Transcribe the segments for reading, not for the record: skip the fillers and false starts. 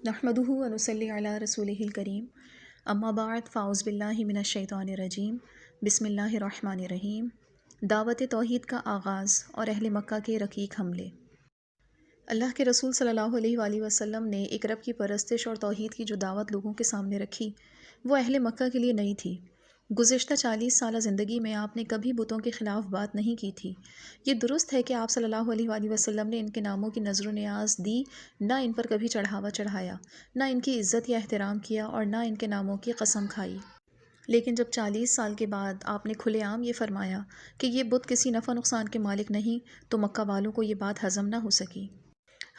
نحمده و نصلی علی رسولہ الکریم اما بعد فاعوذ باللہ من الشیطان الرجیم بسم اللہ الرحمن الرحیم۔ دعوت توحید کا آغاز اور اہل مکہ کے رقیق حملے۔ اللہ کے رسول صلی اللہ علیہ وآلہ وسلم نے ایک رب کی پرستش اور توحید کی جو دعوت لوگوں کے سامنے رکھی وہ اہل مکہ کے لیے نئی تھی۔ گزشتہ 40 سالہ زندگی میں آپ نے کبھی بتوں کے خلاف بات نہیں کی تھی۔ یہ درست ہے کہ آپ صلی اللہ علیہ وآلہ وسلم نے ان کے ناموں کی نظر و نیاز دی، نہ ان پر کبھی چڑھاوا چڑھایا، نہ ان کی عزت یا احترام کیا اور نہ ان کے ناموں کی قسم کھائی۔ لیکن جب 40 سال کے بعد آپ نے کھلے عام یہ فرمایا کہ یہ بت کسی نفع نقصان کے مالک نہیں، تو مکہ والوں کو یہ بات ہضم نہ ہو سکی۔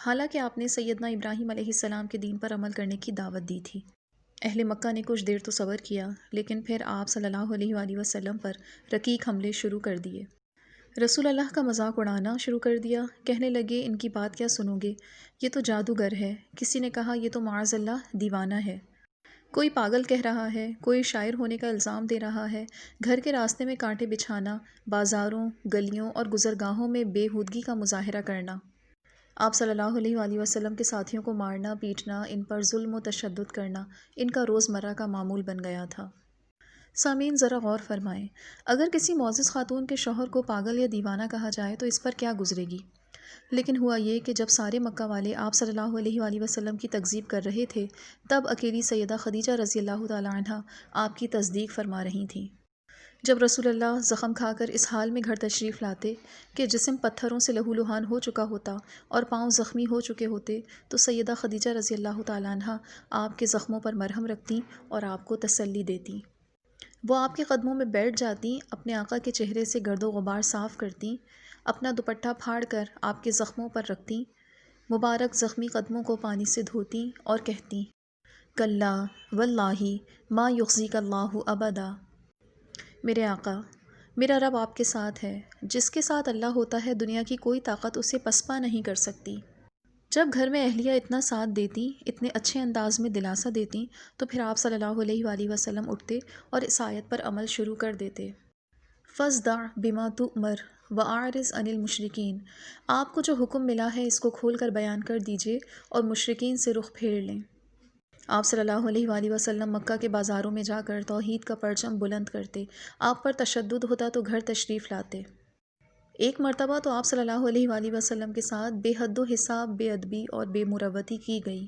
حالانکہ آپ نے سیدنا ابراہیم علیہ السلام کے دین پر عمل کرنے کی دعوت دی تھی۔ اہل مکہ نے کچھ دیر تو صبر کیا، لیکن پھر آپ صلی اللہ علیہ وآلہ وسلم پر رقیق حملے شروع کر دیے۔ رسول اللہ کا مذاق اڑانا شروع کر دیا، کہنے لگے ان کی بات کیا سنو گے، یہ تو جادوگر ہے۔ کسی نے کہا یہ تو معاذ اللہ دیوانہ ہے، کوئی پاگل کہہ رہا ہے، کوئی شاعر ہونے کا الزام دے رہا ہے۔ گھر کے راستے میں کانٹے بچھانا، بازاروں، گلیوں اور گزرگاہوں میں بے ہودگی کا مظاہرہ کرنا، آپ صلی اللہ علیہ وآلہ وسلم کے ساتھیوں کو مارنا پیٹنا، ان پر ظلم و تشدد کرنا ان کا روزمرہ کا معمول بن گیا تھا۔ سامعین ذرا غور فرمائیں، اگر کسی معزز خاتون کے شوہر کو پاگل یا دیوانہ کہا جائے تو اس پر کیا گزرے گی؟ لیکن ہوا یہ کہ جب سارے مکہ والے آپ صلی اللہ علیہ وآلہ وسلم کی تکذیب کر رہے تھے، تب اکیلی سیدہ خدیجہ رضی اللہ تعالیٰ عنہ آپ کی تصدیق فرما رہی تھیں۔ جب رسول اللہ زخم کھا کر اس حال میں گھر تشریف لاتے کہ جسم پتھروں سے لہو لہان ہو چکا ہوتا اور پاؤں زخمی ہو چکے ہوتے، تو سیدہ خدیجہ رضی اللہ تعالیٰ عنہ آپ کے زخموں پر مرہم رکھتیں اور آپ کو تسلی دیتیں۔ وہ آپ کے قدموں میں بیٹھ جاتیں، اپنے آقا کے چہرے سے گرد و غبار صاف کرتیں، اپنا دوپٹہ پھاڑ کر آپ کے زخموں پر رکھتیں، مبارک زخمی قدموں کو پانی سے دھوتیں اور کہتیں کلا واللہ ما یخزیک اللہ ابدا۔ میرے آقا، میرا رب آپ کے ساتھ ہے، جس کے ساتھ اللہ ہوتا ہے دنیا کی کوئی طاقت اسے پسپا نہیں کر سکتی۔ جب گھر میں اہلیہ اتنا ساتھ دیتی، اتنے اچھے انداز میں دلاسا دیتی، تو پھر آپ صلی اللہ علیہ وآلہ وسلم اٹھتے اور اس آیت پر عمل شروع کر دیتے۔ فَاصْدَعْ بِمَا تُؤْمَرُ وَأَعْرِضْ عَنِ الْمُشْرِكِينَ۔ آپ کو جو حکم ملا ہے اس کو کھول کر بیان کر دیجئے اور مشرکین سے رخ پھیر لیں۔ آپ صلی اللہ علیہ وآلہ وسلم مکہ کے بازاروں میں جا کر توحید کا پرچم بلند کرتے، آپ پر تشدد ہوتا تو گھر تشریف لاتے۔ ایک مرتبہ تو آپ صلی اللہ علیہ وآلہ وسلم کے ساتھ بے حد و حساب بے ادبی اور بے مروتی کی گئی۔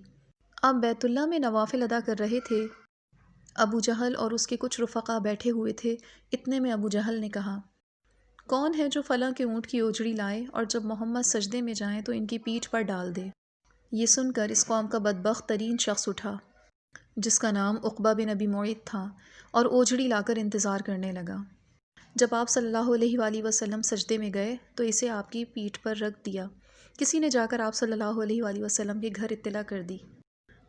آپ بیت اللہ میں نوافل ادا کر رہے تھے، ابو جہل اور اس کے کچھ رفقا بیٹھے ہوئے تھے۔ اتنے میں ابو جہل نے کہا، کون ہے جو فلاں کے اونٹ کی اوجڑی لائے اور جب محمد سجدے میں جائیں تو ان کی پیٹھ پر ڈال دے۔ یہ سن کر اس قوم کا بدبخت ترین شخص اٹھا، جس کا نام عقبہ بن ابی معیط تھا، اور اوجڑی لا کر انتظار کرنے لگا۔ جب آپ صلی اللہ علیہ وآلہ وسلم سجدے میں گئے تو اسے آپ کی پیٹھ پر رکھ دیا۔ کسی نے جا کر آپ صلی اللہ علیہ وآلہ وسلم کے گھر اطلاع کر دی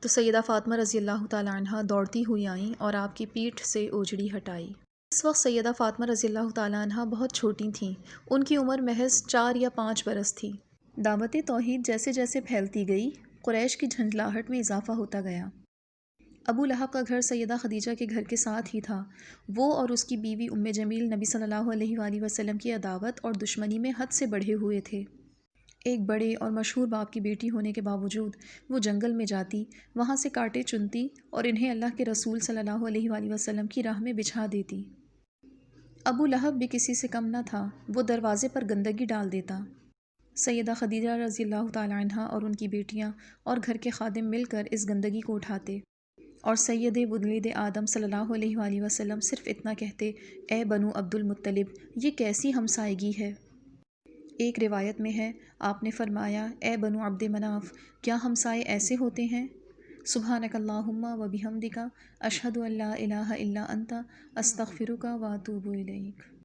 تو سیدہ فاطمہ رضی اللہ تعالیٰ عنہ دوڑتی ہوئی آئیں اور آپ کی پیٹھ سے اوجڑی ہٹائی۔ اس وقت سیدہ فاطمہ رضی اللہ تعالیٰ عنہ بہت چھوٹی تھیں، ان کی عمر محض 4 یا 5 برس تھی۔ دعوت توحید جیسے جیسے پھیلتی گئی، قریش کی جھنجھلاہٹ میں اضافہ ہوتا گیا۔ ابو لہب کا گھر سیدہ خدیجہ کے گھر کے ساتھ ہی تھا۔ وہ اور اس کی بیوی ام جمیل نبی صلی اللہ علیہ وآلہ وسلم کی عداوت اور دشمنی میں حد سے بڑھے ہوئے تھے۔ ایک بڑے اور مشہور باپ کی بیٹی ہونے کے باوجود وہ جنگل میں جاتی، وہاں سے کانٹے چنتی اور انہیں اللہ کے رسول صلی اللہ علیہ وآلہ وسلم کی راہ میں بچھا دیتی۔ ابو لہب بھی کسی سے کم نہ تھا، وہ دروازے پر گندگی ڈال دیتا۔ سیدہ خدیجہ رضی اللہ تعالیٰ عنہ اور ان کی بیٹیاں اور گھر کے خادم مل کر اس گندگی کو اٹھاتے اور سید ولید آدم صلی اللہ علیہ وآلہ وسلم صرف اتنا کہتے، اے بنو عبد المطلب، یہ کیسی ہمسائیگی ہے؟ ایک روایت میں ہے، آپ نے فرمایا، اے بنو عبد مناف، کیا ہمسائے ایسے ہوتے ہیں؟ سبحانک اللہم و بحمدک، اشہد ان لا الہ الا انت، استغفرک و اتوب الیک۔